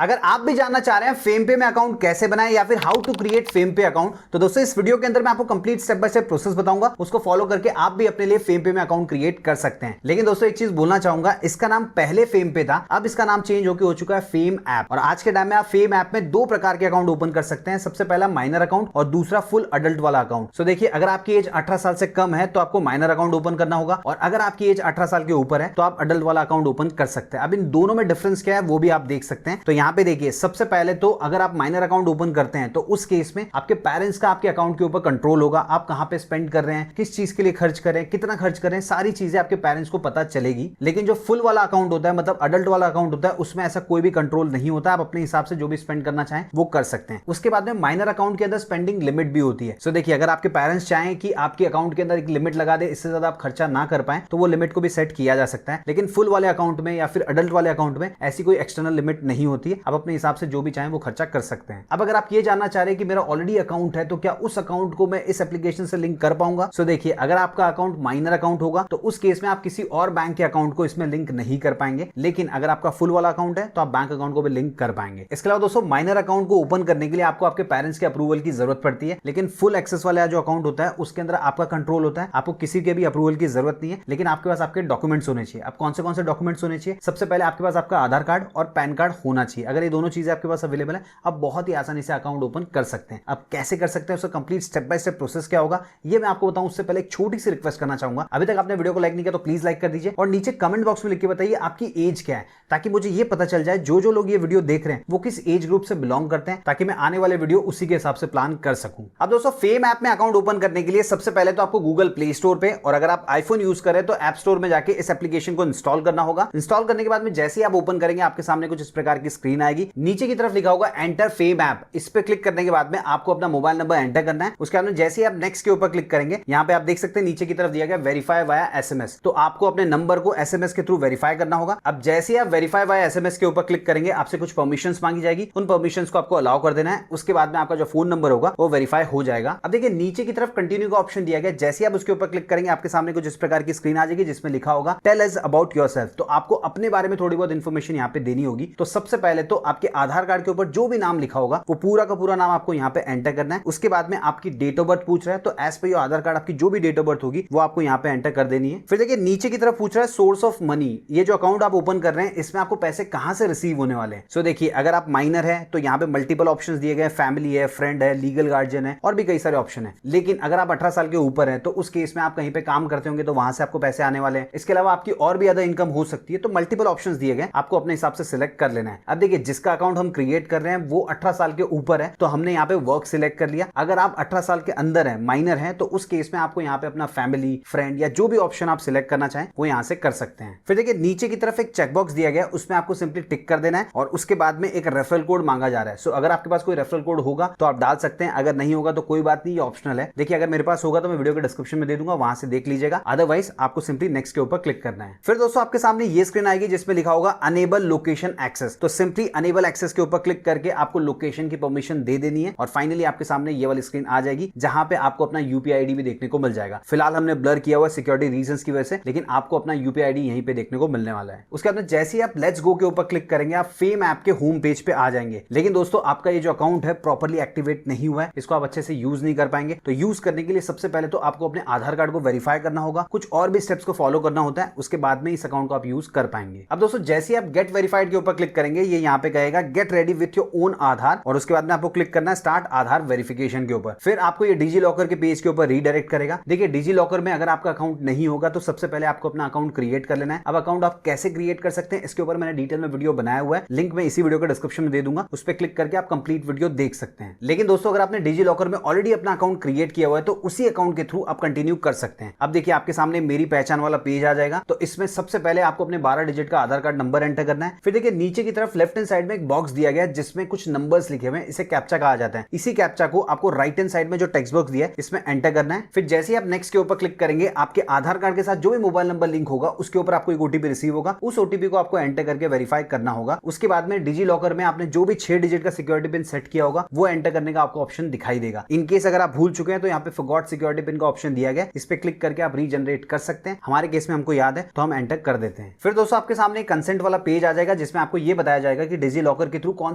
अगर आप भी जानना चाह रहे हैं फेमपे में अकाउंट कैसे बनाएं या फिर हाउ टू क्रिएट फेमपे अकाउंट, तो दोस्तों इस वीडियो के अंदर मैं आपको complete step by step process बताऊंगा। उसको फॉलो करके आप भी अपने लिए फेमपे में अकाउंट क्रिएट कर सकते हैं। लेकिन दोस्तों एक चीज बोलना चाहूंगा, इसका नाम पहले फेमपे था, अब इसका नाम चेंज होकर हो चुका है फेम ऐप। और आज के टाइम में आप फेम ऐप में दो प्रकार के अकाउंट ओपन कर सकते हैं। सबसे पहला माइनर अकाउंट और दूसरा फुल अडल्ट वाला अकाउंट। सो देखिए, अगर आपकी एज 18 साल से कम है तो आपको माइनर अकाउंट ओपन करना होगा, और अगर आपकी एज 18 साल के ऊपर है तो आप अडल्ट वाला अकाउंट ओपन कर सकते हैं। अब इन दोनों में डिफरेंस क्या है वो भी आप देख सकते हैं। तो यहाँ पे देखिए, सबसे पहले तो अगर आप माइनर अकाउंट ओपन करते हैं तो उस केस में आपके पेरेंट्स का आपके अकाउंट के ऊपर कंट्रोल होगा। आप कहां पे स्पेंड कर रहे हैं, किस चीज के लिए खर्च कर रहे हैं, कितना खर्च कर रहे हैं, सारी चीजें आपके पेरेंट्स को पता चलेगी। लेकिन जो फुल वाला अकाउंट होता है, मतलब अडल्ट वाला अकाउंट होता है, उसमें ऐसा कोई भी कंट्रोल नहीं होता। आप अपने हिसाब से जो भी स्पेंड करना चाहें वो कर सकते हैं। उसके बाद में माइनर अकाउंट के अंदर स्पेंडिंग लिमिट भी होती है। सो देखिए, अगर आपके पेरेंट्स चाहें कि आपके अकाउंट के अंदर एक लिमिट लगा दे, इससे ज्यादा आप खर्चा ना कर पाए, तो वो लिमिट को भी सेट किया जा सकता है। लेकिन फुल वाले अकाउंट में या फिर अडल्ट वाले अकाउंट में ऐसी कोई एक्सटर्नल लिमिट नहीं होती है। आप अपने हिसाब से जो भी चाहें वो खर्चा कर सकते हैं। अब अगर आप ये जानना चाह रहे हैं कि मेरा ऑलरेडी अकाउंट है तो क्या उस अकाउंट को मैं इस एप्लीकेशन से लिंक कर पाऊंगा, सो देखिए, अगर आपका अकाउंट माइनर अकाउंट होगा तो उस केस में आप किसी और बैंक के अकाउंट को इसमें लिंक नहीं कर पाएंगे। लेकिन अगर आपका फुल वाला अकाउंट है तो आप बैंक अकाउंट को भी लिंक कर पाएंगे। इसके अलावा दोस्तों, माइनर अकाउंट को ओपन करने के लिए आपको आपके पेरेंट्स के अप्रूवल की जरूरत पड़ती है। लेकिन फुल एक्सेस वाला जो अकाउंट होता है उसके अंदर आपका कंट्रोल होता है, आपको किसी के भी अप्रूवल की जरूरत नहीं है। लेकिन आपके पास आपके डॉक्यूमेंट्स होने चाहिए। अब कौन से डॉक्यूमेंट्स होने चाहिए? सबसे पहले आपके पास आपका आधार कार्ड और पैन कार्ड होना चाहिए। अगर ये दोनों चीजें आपके पास अवेलेबल है, आप बहुत ही आसानी से अकाउंट ओपन कर सकते हैं। अब कैसे कर सकते हैं, उसका complete step by step process क्या होगा ये मैं आपको बताऊं। उससे पहले एक छोटी सी रिक्वेस्ट करना चाहूंगा, अभी तक आपने वीडियो को लाइक नहीं किया तो प्लीज लाइक कर दीजिए, और नीचे कमेंट बॉक्स में लिख के बताइए आपकी एज क्या है, ताकि मुझे ये पता चल जाए जो लोग ये वीडियो देख रहे हैं वो किस एज ग्रुप से बिलोंग करते हैं, ताकि मैं आने वाले वीडियो उसी के हिसाब से प्लान कर सकूं। अब दोस्तों, फेम ऐप में अकाउंट ओपन करने के लिए सबसे पहले तो आपको गूगल प्ले स्टोर पे, और अगर आप आईफोन यूज करें तो ऐप स्टोर में जाके इस एप्लीकेशन को इंस्टॉल करना होगा। इंस्टॉल करने के बाद में जैसे ही आप ओपन करेंगे, आपके सामने कुछ इस प्रकार की स्क्रीन आएगी। नीचे की तरफ लिखा होगा एंटर फेम ऐप। इस पे क्लिक करने के बाद में आपको अपना मोबाइल नंबर एंटर करना है। उसके बाद में जैसे ही आप नेक्स्ट के ऊपर क्लिक करेंगे, यहाँ पे आप देख सकते हैं नीचे की तरफ दिया गया वेरीफाई वाया एसएमएस। तो आपको अपने नंबर को एसएमएस के थ्रू वेरीफाई करना होगा। अब जैसे ही आप वेरीफाई वाया एसएमएस के ऊपर क्लिक करेंगे, आपसे कुछ परमिशंस मांगी जाएगी। उन परमिशंस को आपको अलाउ कर देना है। उसके बाद में आपका जो फोन नंबर होगा वो वेरीफाई हो जाएगा। अब देखिए, नीचे की तरफ कंटिन्यू का ऑप्शन दिया गया। जैसे ही आप उसके ऊपर क्लिक करेंगे, आपके सामने कुछ इस प्रकार की स्क्रीन आ जाएगी जिसमें लिखा होगा टेल अस अबाउट योरसेल्फ। तो आपको अपने बारे में थोड़ी बहुत इंफॉर्मेशन यहाँ पे देनी होगी। तो सबसे पहले तो आपके आधार कार्ड के ऊपर जो भी नाम लिखा होगा वो पूरा का पूरा नाम आपको यहाँ पे एंटर करना है। उसके बाद में आपकी डेट ऑफ बर्थ पूछ रहा है, तो as per your Aadhaar card आपकी जो भी डेट ऑफ बर्थ होगी वो आपको यहाँ पे एंटर कर देनी है। फिर देखिए, नीचे की तरफ पूछ रहा है सोर्स ऑफ मनी। ये जो अकाउंट आप ओपन कर रहे हैं, इसमें आपको पैसे कहां से रिसीव होने वाले हैं। सो देखिए, अगर आप माइनर है तो यहाँ पे मल्टीपल ऑप्शंस दिए गए, फैमिली है, फ्रेंड है, लीगल गार्जियन है, और भी कई सारे ऑप्शन है। लेकिन अगर आप 18 साल के ऊपर है तो उस केस में आप कहीं पे काम करते होंगे तो वहां से आपको पैसे आने वाले हैं। इसके अलावा आपकी और भी अदर इनकम हो सकती है। तो मल्टीपल ऑप्शंस दिए गए, आपको अपने हिसाब से सिलेक्ट कर लेना है। अब देखिए, जिसका अकाउंट हम क्रिएट कर रहे हैं वो 18 साल के ऊपर है, तो हमने यहाँ पे वर्क सिलेक्ट कर लिया। अगर आप 18 साल के अंदर है, माइनर है, तो उस केस में आपको यहाँ पे अपना फैमिली, फ्रेंड या जो भी ऑप्शन आप सिलेक्ट करना चाहें वो यहाँ से कर सकते हैं। फिर देखिए, नीचे की तरफ एक चेकबॉक्स दिया गया, उसमें आपको सिंपली टिक कर देना है, और उसके बाद में एक रेफरल कोड मांगा जा रहा है। सो अगर आपके पास कोई रेफरल कोड होगा तो आप डाल सकते हैं, अगर नहीं होगा तो कोई बात नहीं, ये ऑप्शनल है। देखिए, अगर मेरे पास होगा तो मैं वीडियो के डिस्क्रिप्शन में दे दूंगा, वहां से देख लीजिएगा। अदरवाइज आपको सिंपली नेक्स्ट के ऊपर क्लिक करना है। फिर दोस्तों, आपके सामने ये स्क्रीन आएगी जिसमें लिखा होगा अनेबल लोकेशन एक्सेस। तो सिंपली अनेबल एक्सेस के ऊपर क्लिक करके आपको लोकेशन की परमिशन दे देनी है, और फाइनली आपके सामने ये वाली स्क्रीन आ जाएगी जहां पे आपको अपना यूपीआई आईडी भी देखने को मिल जाएगा। फिलहाल हमने ब्लर किया हुआ सिक्योरिटी रीजंस की वजह से, लेकिन आपको अपना यूपीआई आईडी यहीं पे देखने को मिलने वाला है। उसके बाद जैसे ही आप लेट्स गो के ऊपर क्लिक करेंगे, आप फेम ऐप के होम पेज पे आ जाएंगे। लेकिन दोस्तों, आपका ये जो अकाउंट है प्रॉपर्ली एक्टिवेट नहीं हुआ है, इसको आप अच्छे से यूज नहीं कर पाएंगे। तो यूज करने के लिए सबसे पहले तो आपको अपने आधार कार्ड को वेरीफाई करना होगा, कुछ और भी स्टेप्स को फॉलो करना होता है। उसके बाद में इस अकाउंट को आप यूज कर पाएंगे। अब दोस्तों, जैसे ही आप गेट वेरीफाइड के ऊपर क्लिक करेंगे, ये यहाँ पे कहेगा get ready with your own Aadhaar, और उसके बाद में आपको क्लिक करना है स्टार्ट आधार वेरिफिकेशन के ऊपर। फिर आपको ये डिजी लॉकर के पेज के ऊपर रीडायरेक्ट करेगा। देखिए, डिजी लॉकर में अगर आपका अकाउंट नहीं होगा तो सबसे पहले आपको अपना अकाउंट क्रिएट कर लेना है। अब अकाउंट आप कैसे क्रिएट कर सकते हैं, इसके ऊपर मैंने डिटेल में वीडियो बनाया हुआ है, लिंक मैं इसी वीडियो के डिस्क्रिप्शन में दे दूंगा। उस पर क्लिक करके आप कंप्लीट वीडियो देख सकते हैं। लेकिन दोस्तों, अगर आपने डिजी लॉकर में ऑलरेडी अपना अकाउंट क्रिएट किया हुआ है तो उसी अकाउंट के थ्रू आप कंटिन्यू कर सकते हैं। अब देखिए, आपके सामने मेरी पहचान वाला पेज आ जाएगा। तो इसमें सबसे पहले आपको अपने 12 डिजिट का आधार कार्ड नंबर एंटर करना है। फिर देखिए, नीचे की तरफ लेफ्ट हैंड साइड में एक बॉक्स दिया गया जिसमें कुछ नंबर्स लिखे हुए हैं, इसे कैप्चा कहा जाता है। इसी कैप्चा को आपको राइट हैंड साइड में जो टेक्स्ट बॉक्स दिया है इसमें एंटर करना है। फिर जैसे ही आप नेक्स्ट के ऊपर क्लिक करेंगे, आपके आधार कार्ड के साथ जो भी मोबाइल नंबर लिंक होगा उसके ऊपर आपको एक ओटीपी रिसीव होगा। उस ओटीपी को आपको एंटर करके वेरीफाई करना होगा। उसके बाद में डिजी लॉकर में आपने जो भी 6 डिजिट का सिक्योरिटी पिन सेट किया होगा वो एंटर करने का आपको ऑप्शन दिखाई देगा। इनकेस अगर आप भूल चुके हैं तो यहाँ पे फॉरगॉट सिक्योरिटी पिन का ऑप्शन दिया गया, इस पे क्लिक करके आप रीजनरेट कर सकते हैं। हमारे केस में हमको याद है तो हम एंटर कर देते हैं। फिर दोस्तों आपके सामने कंसेंट वाला पेज आ जाएगा जिसमें आपको ये बताया जाएगा जाएगा कि डिजी लॉकर के थ्रू कौन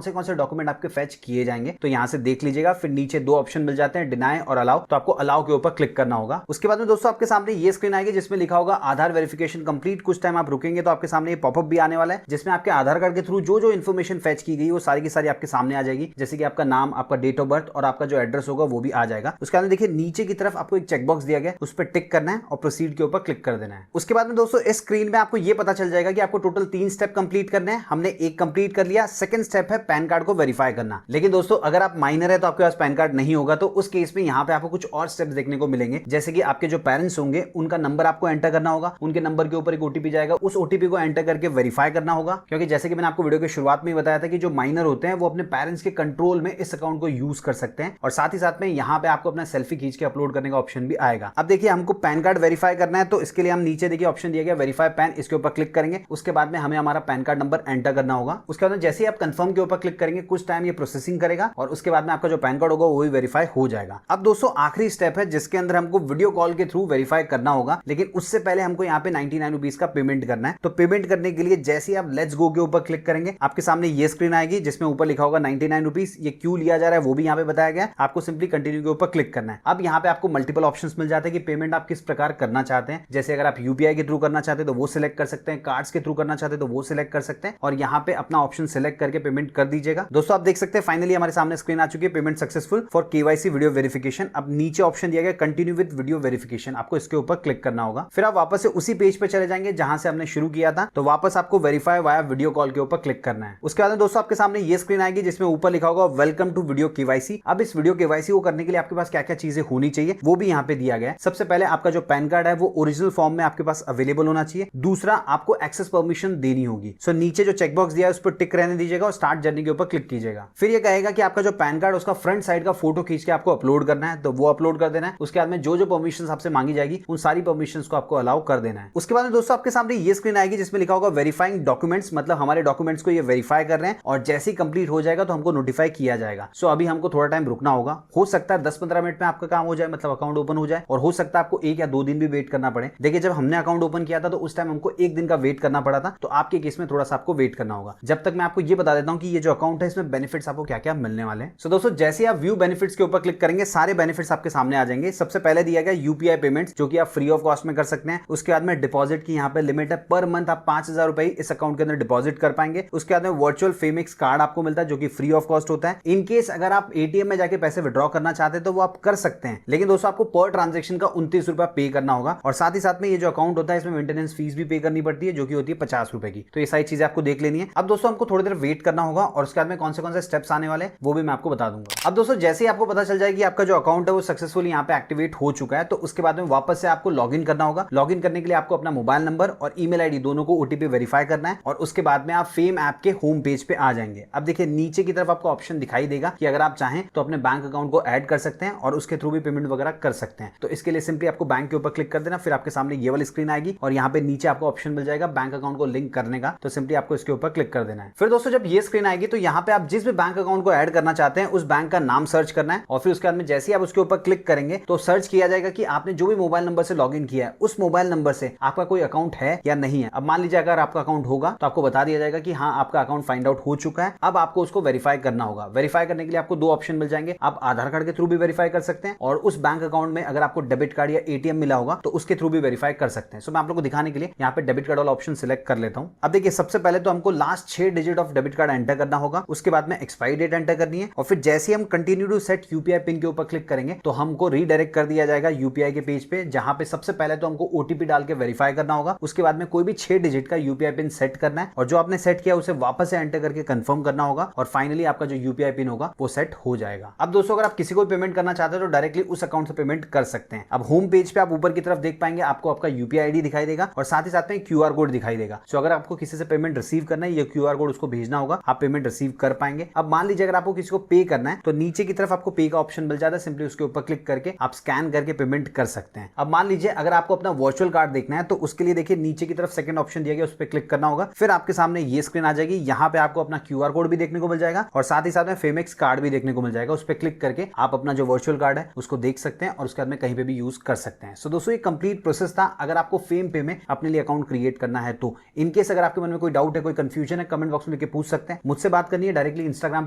से डॉक्यूमेंट आपके फेच किए जाएंगे। तो यहाँ से देख लीजिएगा। फिर नीचे दो ऑप्शन मिल जाते हैं, डिनाई और अलाउ। तो आपको अलाउ के ऊपर क्लिक करना होगा। उसके बाद में दोस्तों आपके सामने ये स्क्रीन आएगी जिसमें लिखा होगा आधार वेरिफिकेशन कंप्लीट। कुछ टाइम आप रुकेंगे तो आपके सामने ये पॉपअप भी आने वाला है जिसमें आपके आधार कार्ड के थ्रू जो इन्फॉर्मेशन फेच की गई वो सारी की सारी आपके सामने आ जाएगी, जैसे कि आपका नाम, आपका डेट ऑफ बर्थ और आपका जो एड्रेस होगा वो भी आ जाएगा। उसके बाद देखिए नीचे की तरफ आपको एक चेकबॉक्स दिया गया, उस पर टिक करना है और प्रोसीड के ऊपर क्लिक कर देना है। उसके बाद में दोस्तों इस स्क्रीन में आपको ये पता चल जाएगा कि आपको टोटल 3 स्टेप कंप्लीट करने हैं। हमने एक कंप्लीट कर लिया। सेकंड स्टेप है पैन कार्ड को वेरीफाई करना। लेकिन दोस्तों अगर आप माइनर है तो आपके पास पैन कार्ड नहीं होगा, तो उस केस में यहाँ पे आपको कुछ और स्टेप्स देखने को मिलेंगे, जैसे कि आपके जो पेरेंट्स होंगे उनका नंबर आपको एंटर करना होगा, उनके नंबर के ऊपर एक ओटीपी जाएगा, उस ओटीपी को एंटर करके वेरीफाई करना होगा। क्योंकि जैसे कि मैंने आपको वीडियो की शुरुआत में बताया था कि जो माइनर होते हैं वो अपने पेरेंट्स के कंट्रोल में इस अकाउंट को यूज कर सकते हैं। और साथ ही साथ में यहाँ पे आपको अपना सेल्फी खींच के अपलोड करने का ऑप्शन भी आएगा। अब देखिए हमको पैन कार्ड वेरीफाई करना है, तो इसके लिए हम नीचे देखिए ऑप्शन दिया गया वेरीफाई पैन, इसके ऊपर क्लिक करेंगे। उसके बाद में हमें हमारा पैन कार्ड नंबर एंटर करना होगा। उसके बाद जैसे ही आप कंफर्म के ऊपर क्लिक करेंगे कुछ टाइम ये प्रोसेसिंग करेगा और उसके बाद में आपका जो पैन कार्ड होगा वो भी वेरीफाई हो जाएगा। अब दोस्तों आखिरी स्टेप है जिसके अंदर हमको वीडियो कॉल के थ्रू वेरीफाई करना होगा, लेकिन उससे पहले हमको यहाँ पे 99 रुपीज का पेमेंट करना है। तो पेमेंट करने के लिए जैसे ही आप लेट्स गो के ऊपर क्लिक करेंगे आपके सामने ये स्क्रीन आएगी जिसमें ऊपर लिखा होगा 99 रुपीज। ये क्यों लिया जा रहा है वो भी यहाँ पे बताया गया है। आपको सिंपली कंटिन्यू के ऊपर क्लिक करना है। अब यहाँ पे आपको मल्टीपल ऑप्शंस मिल जाते हैं कि पेमेंट आप किस प्रकार करना चाहते हैं। जैसे अगर आप यूपीआई के थ्रू करना चाहते हैं तो वो सिलेक्ट कर सकते हैं, कार्ड्स के थ्रू करना चाहते हैं तो वो सिलेक्ट कर सकते हैं और यहाँ पे अपना ऑप्शन सिलेक्ट करके पेमेंट कर दीजिएगा। दोस्तों आप देख सकते हैं फाइनली हमारे सामने स्क्रीन आ चुकी है, payment successful for KYC video verification. अब नीचे ऑप्शन दिया गया कंटिन्यू विद वीडियो वेरिफिकेशन, आपको इसके ऊपर क्लिक करना होगा। फिर आप वापस से उसी पेज पे चले जाएंगे जहां से हमने शुरू किया था, तो वापस आपको वेरीफाई वाया वीडियो कॉल के ऊपर क्लिक करना है। उसके बाद दोस्तों आपके सामने ये स्क्रीन आएगी जिसमें ऊपर लिखा होगा वेलकम टू वीडियो केवाईसी। अब इस वीडियो केवाईसी को करने के लिए आपके पास क्या क्या चीजें होनी चाहिए वो भी यहाँ पे दिया गया है। सबसे पहले आपका जो पैन कार्ड है वो ओरिजिनल फॉर्म में आपके पास अवेलेबल होना चाहिए। दूसरा आपको एक्सेस परमिशन देनी होगी। सो नीचे जो चेकबॉक्स दिया है उस पर टिक रहने दीजिएगा और स्टार्ट जर्नी के ऊपर क्लिक कीजिएगा। फिर ये कहेगा कि आपका जो पैन कार्ड उसका फ्रंट साइड का फोटो खींच के आपको अपलोड करना है, तो वो अपलोड कर देना है। उसके बाद में जो परमिशन आपसे मांगी जाएगी उन सारी परमिशन को आपको अलाउ कर देना है। उसके बाद में दोस्तों आपके सामने ये स्क्रीन आएगी जिसमें लिखा होगा वेरीफाइंग डॉक्यूमेंट्स, मतलब हमारे डॉक्यूमेंट्स को ये वेरीफाई कर रहे हैं और जैसे ही कंप्लीट हो जाएगा तो हमको नोटिफाई किया जाएगा। सो अभी हमको थोड़ा टाइम रुकना होगा। हो सकता है 10-15 मिनट में आपका काम हो जाए, मतलब अकाउंट ओपन हो जाए, और हो सकता है आपको 1 या 2 दिन भी वेट करना पड़े। देखिए जब हमने अकाउंट ओपन किया था तो उस टाइम हमको 1 दिन का वेट करना पड़ा था, तो आपके केस में थोड़ा सा आपको वेट करना होगा। जब तक मैं आपको ये बता देता हूं कि ये जो अकाउंट है इसमें बेनिफिट्स आपको क्या क्या मिलने वाले हैं। सो दोस्तों जैसे आप व्यू बेनिफिट्स के ऊपर क्लिक करेंगे सारे बेनिफिट्स आपके सामने आ जाएंगे। सबसे पहले दिया गया यूपीआई पेमेंट्स जो कि आप फ्री ऑफ कॉस्ट में कर सकते हैं। उसके बाद में डिपॉजिट की यहाँ पे लिमिट है, पर मंथ आप 5000 रुपए इस अकाउंट के अंदर डिपॉजिट कर पाएंगे। उसके बाद में वर्चुअल फेमिक्स कार्ड आपको मिलता है जो कि फ्री ऑफ कॉस्ट होता है। इन केस अगर आप एटीएम में जाके पैसे विड्रॉ करना चाहते हैं तो वो आप कर सकते हैं, लेकिन दोस्तों आपको पर ट्रांजेक्शन का 29 रुपया पे करना होगा। और साथ ही साथ में ये जो अकाउंट होता है इसमें मेंटेनेंस फीस भी पे करनी पड़ती है जो कि होती है 50 रुपए की। तो ये सारी चीजें आपको देख लेनी है। अब दोस्तों हमको थोड़ी देर वेट करना होगा और उसके बाद में कौन से स्टेप्स आने वाले वो भी मैं आपको बता दूंगा। अब दोस्तों जैसे ही आपको पता चल जाए कि आपका जो अकाउंट है वो सक्सेसफुली यहाँ पे एक्टिवेट हो चुका है, तो उसके बाद में वापस से आपको लॉगिन करना होगा। लॉगिन करने के लिए आपको अपना मोबाइल नंबर और ईमेल आईडी दोनों को ओटीपी वेरीफाई करना है और उसके बाद में आप फेम ऐप के होम पेज पे आ जाएंगे। अब देखिए नीचे की तरफ आपको ऑप्शन दिखाई देगा कि अगर आप चाहें तो अपने बैंक अकाउंट को ऐड कर सकते हैं और उसके थ्रू भी पेमेंट वगैरह कर सकते हैं। तो इसके लिए सिंपली आपको बैंक के ऊपर क्लिक कर देना, फिर आपके सामने ये वाली स्क्रीन आएगी और यहाँ पे नीचे आपको ऑप्शन मिल जाएगा बैंक अकाउंट को लिंक करने का, तो सिंपली आपको इसके ऊपर क्लिक कर देना है। फिर दोस्तों जब ये स्क्रीन आएगी तो यहाँ पे आप जिस भी बैंक अकाउंट को ऐड करना चाहते हैं उस बैंक का नाम सर्च करना है और फिर उसके बाद में जैसे ही आप उसके ऊपर क्लिक करेंगे तो सर्च किया जाएगा कि आपने जो भी मोबाइल नंबर से लॉगिन किया है उस मोबाइल नंबर से आपका कोई अकाउंट है या नहीं है। अब मान लीजिए अगर आपका अकाउंट होगा तो आपको बता दिया जाएगा कि हाँ आपका अकाउंट फाइंड आउट हो चुका है। अब आपको उसको वेरीफाई करना होगा। वेरीफाई करने के लिए आपको 2 ऑप्शन मिल जाएंगे। आप आधार कार्ड के थ्रू भी वेरीफाई कर सकते हैं और उस बैंक अकाउंट में अगर आपको डेबिट कार्ड या एटीएम मिला होगा तो उसके थ्रू भी वेरीफाई कर सकते हैं। सो मैं आप लोगों को दिखाने के लिए यहाँ पे डेबिट कार्ड वाला ऑप्शन सिलेक्ट कर लेता हूँ। अब देखिए सबसे पहले तो हमको last 6 digit of debit card enter करना होगा। उसके बाद में एक्सपायरी डेट एंटर करनी है और फिर जैसे हम continue to set UPI pin के ऊपर क्लिक करेंगे तो हमको रीडायरेक्ट कर दिया जाएगा यूपीआई के पेज पे, जहां पे सबसे पहले तो हमको ओटीपी डाल के वेरीफाई करना होगा। उसके बाद में कोई भी 6 डिजिट का यूपीआई पिन सेट करना है और जो आपने सेट किया उसे वापस से एंटर करके कंफर्म करना होगा और फाइनली आपका जो यूपीआई पिन होगा वो सेट हो जाएगा। अब दोस्तों अगर आप किसी को पेमेंट करना चाहते हैं तो डायरेक्टली उस अकाउंट से पेमेंट कर सकते हैं। अब होम पेज पे आप ऊपर की तरफ देख पाएंगे आपको आपका यूपीआई आईडी दिखाई देगा और साथ ही साथ में क्यूआर कोड दिखाई देगा। सो अगर आपको किसी से पेमेंट रिसीव करना है ये क्यूआर कोड उसको भेजना होगा, आप पेमेंट रिसीव कर पाएंगे। अब मान लीजिए अगर आपको किसी को पे करना है तो नीचे की तरफ आपको पे का ऑप्शन मिल जाता है, सिंपली उसके ऊपर क्लिक करके आप स्कैन करके पेमेंट कर सकते हैं। अब मान लीजिए अगर आपको अपना वर्चुअल कार्ड देखना है तो उसके लिए देखिए नीचे की तरफ सेकंड ऑप्शन दिया गया, उस पर क्लिक करना होगा। फिर आपके सामने ये स्क्रीन आ जाएगी, यहाँ पे आपको अपना क्यूआर कोड भी देखने को मिल जाएगा और साथ ही साथ में फेमिक्स कार्ड भी देखने को मिल जाएगा। उस पर क्लिक करके आप अपना जो वर्चुअल कार्ड है उसको देख सकते हैं और उसके बाद में कहीं पे भी यूज कर सकते हैं। सो दोस्तों ये कंप्लीट प्रोसेस था। अगर आपको फेम पे में अपने लिए अकाउंट क्रिएट करना है तो इनकेस अगर आपके मन में कोई डाउट है, कोई कंफ्यूजन है, कमेंट बॉक्स बॉक्स में लिख के पूछ सकते हैं। मुझसे बात करनी है डायरेक्टली इंस्टाग्राम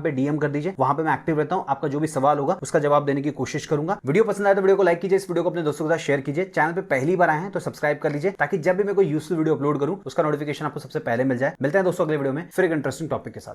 पे डीएम कर दीजिए, वहां पे मैं एक्टिव रहता हूं। आपका जो भी सवाल होगा उसका जवाब देने की कोशिश करूंगा। वीडियो पसंद आए तो वीडियो को लाइक कीजिए, इस वीडियो को अपने दोस्तों के साथ शेयर कीजिए। चैनल पे पहली बार आए हैं तो सब्सक्राइब कर लीजिए ताकि जब भी मैं कोई यूजफुल वीडियो अपलोड करूं उसका नोटिफिकेशन आपको सबसे पहले मिल जाए। मिलते हैं दोस्तों अगले वीडियो में फिर एक इंटरेस्टिंग टॉपिक के साथ।